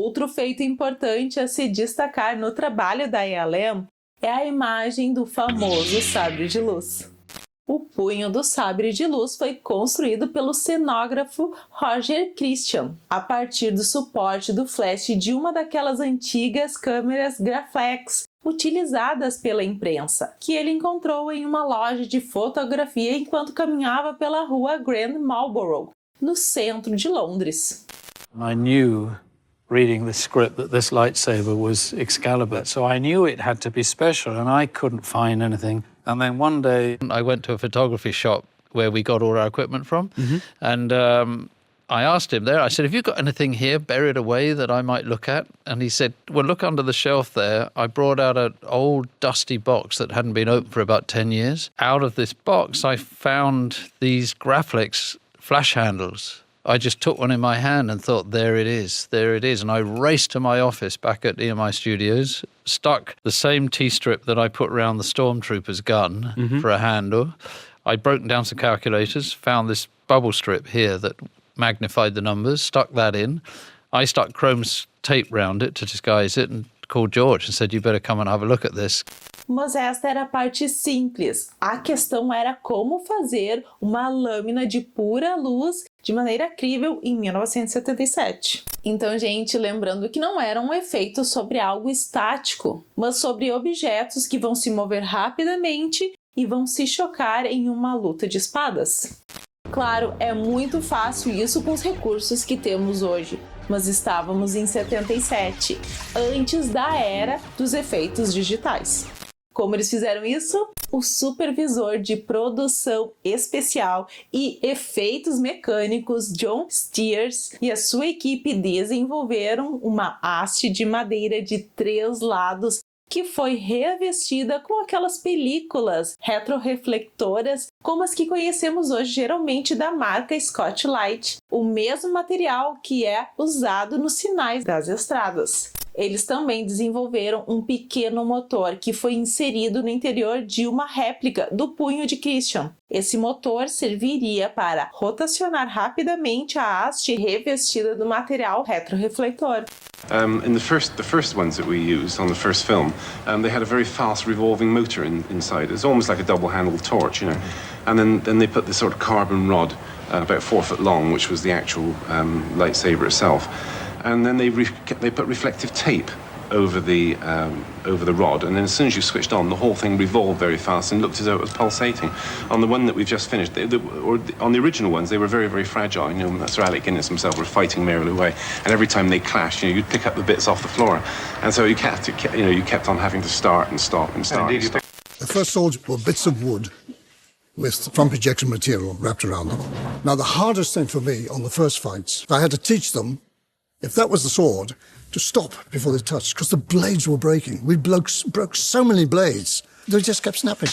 Outro feito importante a se destacar no trabalho da ELM é a imagem do famoso sabre de luz. O punho do sabre de luz foi construído pelo cenógrafo Roger Christian, a partir do suporte do flash de uma daquelas antigas câmeras Graflex utilizadas pela imprensa, que ele encontrou em uma loja de fotografia enquanto caminhava pela rua Grand Marlborough, no centro de Londres. I knew, reading the script, that this lightsaber was Excalibur, so I knew it had to be special, and I couldn't find anything. And then one day I went to a photography shop where we got all our equipment from, and I asked him there, I said, have you got anything here buried away that I might look at? And he said, well, look under the shelf there. I brought out an old dusty box that hadn't been opened for about 10 years. Out of this box, I found these Graflex flash handles. I just took one in my hand and thought, there it is. And I raced to my office back at EMI Studios, stuck the same T-strip that I put around the Stormtrooper's gun for a handle. I'd broken down some calculators, found this bubble strip here that magnified the numbers, stuck that in. I stuck chrome tape round it to disguise it and called George and said, you better come and have a look at this. Mas esta era a parte simples. A questão era como fazer uma lâmina de pura luz de maneira crível em 1977. Então, gente, lembrando que não era um efeito sobre algo estático, mas sobre objetos que vão se mover rapidamente e vão se chocar em uma luta de espadas. Claro, é muito fácil isso com os recursos que temos hoje, mas estávamos em 77, antes da era dos efeitos digitais. Como eles fizeram isso? O supervisor de produção especial e efeitos mecânicos John Steers e a sua equipe desenvolveram uma haste de madeira de 3 lados que foi revestida com aquelas películas retroreflectoras como as que conhecemos hoje geralmente da marca Scotch-Lite, o mesmo material que é usado nos sinais das estradas. Eles também desenvolveram um pequeno motor que foi inserido no interior de uma réplica do punho de Christian. Esse motor serviria para rotacionar rapidamente a haste revestida do material retroreflector. In the first ones that we used on the first film, they had a very fast revolving motor inside. It's almost like a double-handled torch, you know. And then they put this sort of carbon rod, about 4 foot long, which was the actual lightsaber itself. And then they put reflective tape over the rod, and then as soon as you switched on, the whole thing revolved very fast and looked as though it was pulsating. On the one that we've just finished, on the original ones, they were very, very fragile. You know, Sir Alec Guinness himself were fighting merrily away, and every time they clashed, you know, you'd pick up the bits off the floor, and so you kept on having to start and stop and start. And stop. The first swords were bits of wood with front projection material wrapped around them. Now, the hardest thing for me on the first fights, I had to teach them, if that was the sword, to stop before they touched, because the blades were breaking. We broke so many blades, they just kept snapping.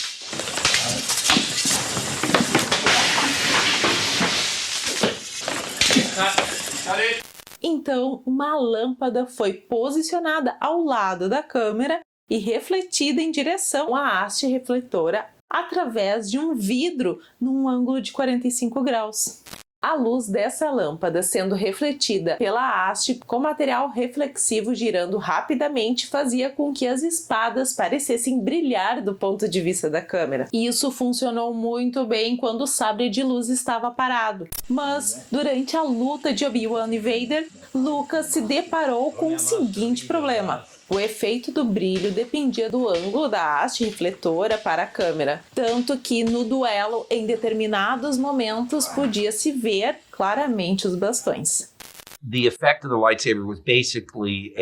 Então, uma lâmpada foi posicionada ao lado da câmera e refletida em direção à haste refletora através de um vidro num ângulo de 45 graus. A luz dessa lâmpada sendo refletida pela haste com material reflexivo girando rapidamente fazia com que as espadas parecessem brilhar do ponto de vista da câmera. E isso funcionou muito bem quando o sabre de luz estava parado. Mas, durante a luta de Obi-Wan e Vader, Lucas se deparou com o seguinte problema. O efeito do brilho dependia do ângulo da haste refletora para a câmera, tanto que no duelo, em determinados momentos, podia-se ver claramente os bastões. The effect of the lightsaber was basically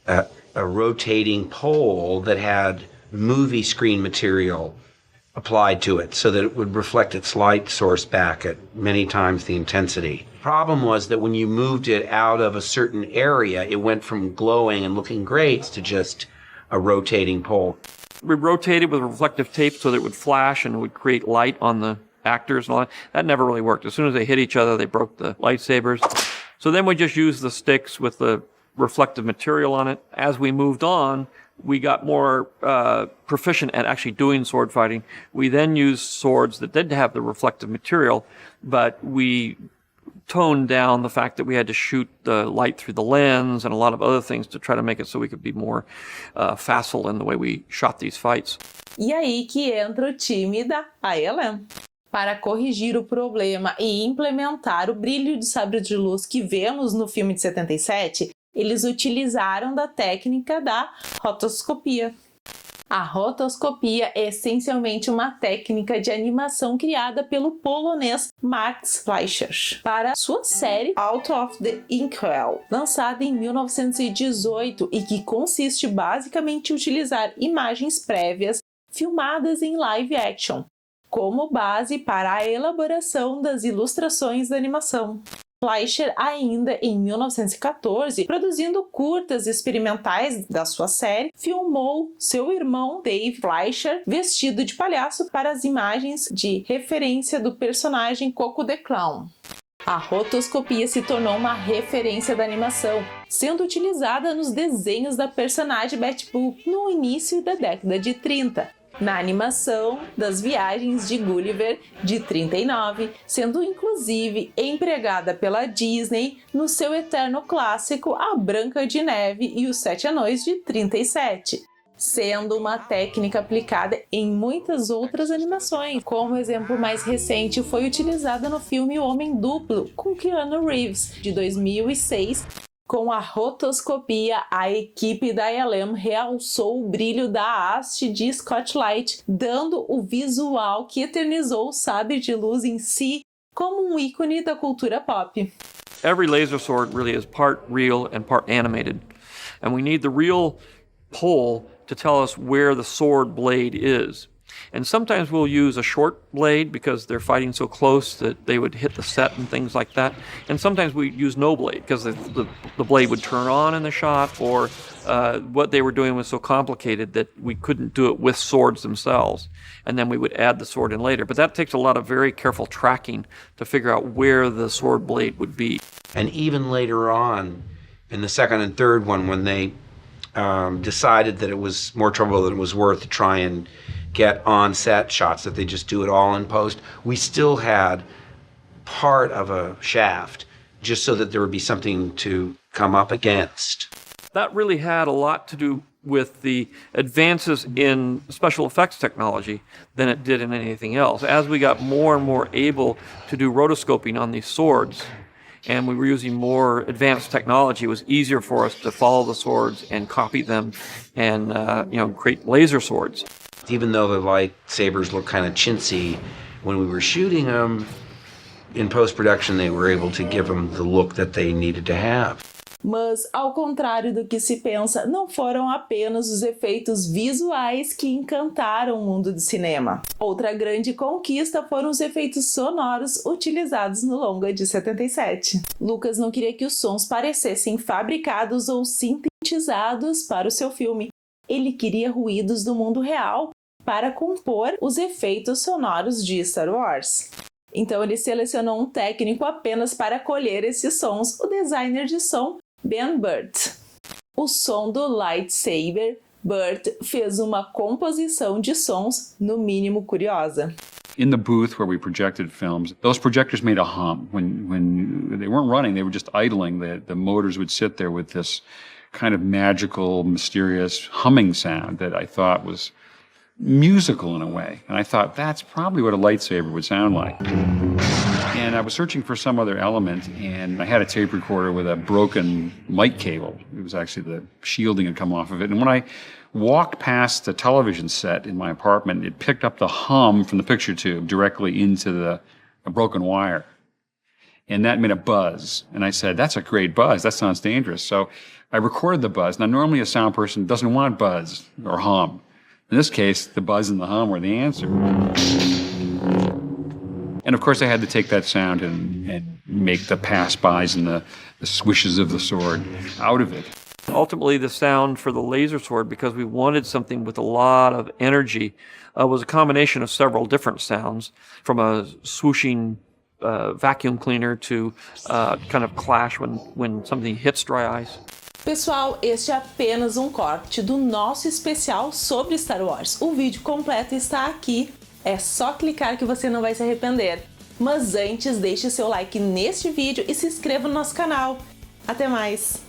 a rotating pole that had movie screen material applied to it so that it would reflect its light source back at many times the intensity. Problem was that when you moved it out of a certain area, it went from glowing and looking great to just a rotating pole. We rotated with reflective tape so that it would flash and it would create light on the actors and all that. That never really worked. As soon as they hit each other, they broke the lightsabers. So then we just used the sticks with the reflective material on it. As we moved on, we got more proficient at actually doing sword fighting. We then used swords that did have the reflective material, but we toned down the fact that we had to shoot the light through the lens and a lot of other things to try to make it so we could be more facile in the way we shot these fights. E aí que entra o time da ILM. Para corrigir o problema e implementar o brilho de sabre de luz que vemos no filme de 77, eles utilizaram da técnica da rotoscopia. A rotoscopia é essencialmente uma técnica de animação criada pelo polonês Max Fleischer para sua série Out of the Inkwell, lançada em 1918 e que consiste basicamente em utilizar imagens prévias filmadas em live action como base para a elaboração das ilustrações da animação. Fleischer, ainda em 1914, produzindo curtas experimentais da sua série, filmou seu irmão Dave Fleischer vestido de palhaço para as imagens de referência do personagem Coco the Clown. A rotoscopia se tornou uma referência da animação, sendo utilizada nos desenhos da personagem Betty Boop no início da década de 30. Na animação das Viagens de Gulliver, de 39, sendo inclusive empregada pela Disney no seu eterno clássico A Branca de Neve e os Sete Anões, de 37, sendo uma técnica aplicada em muitas outras animações. Como exemplo mais recente, foi utilizada no filme O Homem Duplo, com Keanu Reeves, de 2006, Com a rotoscopia, a equipe da ILM realçou o brilho da haste de Scotch-Light, dando o visual que eternizou o sabre de luz em si como um ícone da cultura pop. Every laser sword really is part real and part animated, and we need the real pole to tell us where the sword blade is. And sometimes we'll use a short blade because they're fighting so close that they would hit the set and things like that. And sometimes we use no blade because the blade would turn on in the shot, or what they were doing was so complicated that we couldn't do it with swords themselves. And then we would add the sword in later. But that takes a lot of very careful tracking to figure out where the sword blade would be. And even later on, in the second and third one, when they decided that it was more trouble than it was worth to try and get on-set shots, that they just do it all in post, we still had part of a shaft just so that there would be something to come up against. That really had a lot to do with the advances in special effects technology than it did in anything else. As we got more and more able to do rotoscoping on these swords, and we were using more advanced technology, it was easier for us to follow the swords and copy them and create laser swords. Even though the lightsabers look kind of chintzy, when we were shooting them, in post-production they were able to give them the look that they needed to have. Mas, ao contrário do que se pensa, não foram apenas os efeitos visuais que encantaram o mundo do cinema. Outra grande conquista foram os efeitos sonoros utilizados no longa de 77. Lucas não queria que os sons parecessem fabricados ou sintetizados para o seu filme. Ele queria ruídos do mundo real para compor os efeitos sonoros de Star Wars. Então ele selecionou um técnico apenas para colher esses sons, o designer de som Ben Burtt. O som do lightsaber, Burtt fez uma composição de sons no mínimo curiosa. In the booth where we projected films, those projectors made a hum. When they weren't running, they were just idling. The motors would sit there with this kind of magical, mysterious humming sound that I thought was musical in a way. And I thought, that's probably what a lightsaber would sound like. And I was searching for some other element, and I had a tape recorder with a broken mic cable. It was actually the shielding had come off of it. And when I walked past the television set in my apartment, it picked up the hum from the picture tube directly into a broken wire. And that made a buzz. And I said, that's a great buzz. That sounds dangerous. So I recorded the buzz. Now, normally a sound person doesn't want buzz or hum. In this case, the buzz and the hum were the answer. And of course, I had to take that sound and make the pass-bys and the swishes of the sword out of it. Ultimately, the sound for the laser sword, because we wanted something with a lot of energy, was a combination of several different sounds, from a swooshing vacuum cleaner to kind of clash when something hits dry ice. Pessoal, este é apenas um corte do nosso especial sobre Star Wars. O vídeo completo está aqui, é só clicar que você não vai se arrepender. Mas antes, deixe seu like neste vídeo e se inscreva no nosso canal. Até mais!